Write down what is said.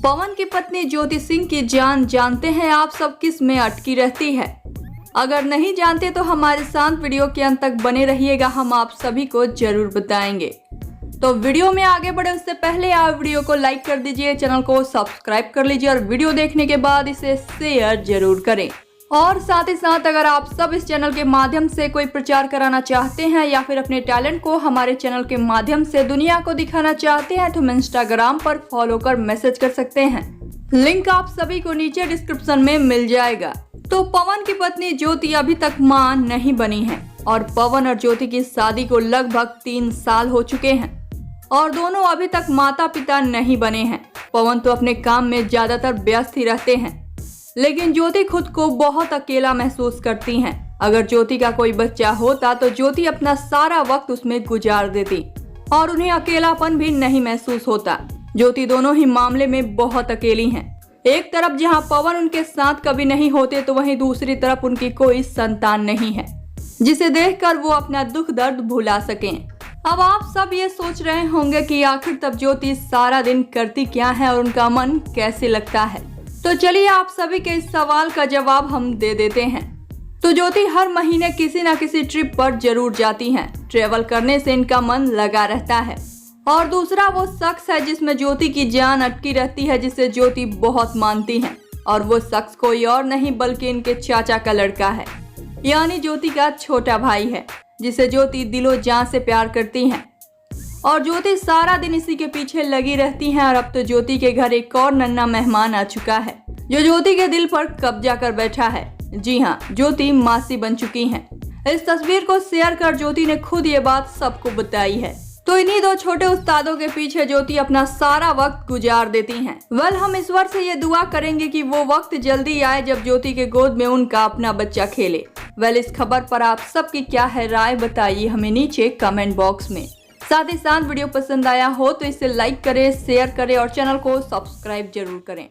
पवन की पत्नी ज्योति सिंह की जान जानते हैं आप सब किस में अटकी रहती है? अगर नहीं जानते तो हमारे साथ वीडियो के अंत तक बने रहिएगा, हम आप सभी को जरूर बताएंगे। तो वीडियो में आगे बढ़े उससे पहले आप वीडियो को लाइक कर दीजिए, चैनल को सब्सक्राइब कर लीजिए और वीडियो देखने के बाद इसे शेयर जरूर करें। और साथ ही साथ अगर आप सब इस चैनल के माध्यम से कोई प्रचार कराना चाहते हैं या फिर अपने टैलेंट को हमारे चैनल के माध्यम से दुनिया को दिखाना चाहते हैं तो हम इंस्टाग्राम पर फॉलो कर मैसेज कर सकते हैं। लिंक आप सभी को नीचे डिस्क्रिप्शन में मिल जाएगा। तो पवन की पत्नी ज्योति अभी तक मां नहीं बनी है और पवन और ज्योति की शादी को लगभग 3 साल हो चुके हैं और दोनों अभी तक माता पिता नहीं बने हैं। पवन तो अपने काम में ज्यादातर व्यस्त ही रहते हैं, लेकिन ज्योति खुद को बहुत अकेला महसूस करती हैं। अगर ज्योति का कोई बच्चा होता तो ज्योति अपना सारा वक्त उसमें गुजार देती और उन्हें अकेलापन भी नहीं महसूस होता। ज्योति दोनों ही मामले में बहुत अकेली हैं। एक तरफ जहां पवन उनके साथ कभी नहीं होते तो वहीं दूसरी तरफ उनकी कोई संतान नहीं है जिसे देखकर वो अपना दुख दर्द भुला सकें। अब आप सब ये सोच रहे होंगे कि आखिर तब ज्योति सारा दिन करती क्या है और उनका मन कैसे लगता है। तो चलिए आप सभी के इस सवाल का जवाब हम दे देते हैं। तो ज्योति हर महीने किसी न किसी ट्रिप पर जरूर जाती हैं। ट्रेवल करने से इनका मन लगा रहता है। और दूसरा वो शख्स है जिसमें ज्योति की जान अटकी रहती है, जिसे ज्योति बहुत मानती है और वो शख्स कोई और नहीं बल्कि इनके चाचा का लड़का है, यानी ज्योति का छोटा भाई है, जिसे ज्योति दिलो जान से प्यार करती है। और ज्योति सारा दिन इसी के पीछे लगी रहती है। और अब तो ज्योति के घर एक और नन्हा मेहमान आ चुका है जो ज्योति के दिल पर कब्जा कर बैठा है। जी हाँ, ज्योति मासी बन चुकी हैं। इस तस्वीर को शेयर कर ज्योति ने खुद ये बात सबको बताई है। तो इन्हीं 2 छोटे उस्तादों के पीछे ज्योति अपना सारा वक्त गुजार देती हैं। हम ईश्वर से ये दुआ करेंगे कि वो वक्त जल्दी आए जब ज्योति के गोद में उनका अपना बच्चा खेले। इस खबर पर आप सबकी क्या है राय, बताइए हमें नीचे कमेंट बॉक्स में। साथ ही साथ वीडियो पसंद आया हो तो इसे लाइक करें, शेयर करें और चैनल को सब्सक्राइब जरूर करें।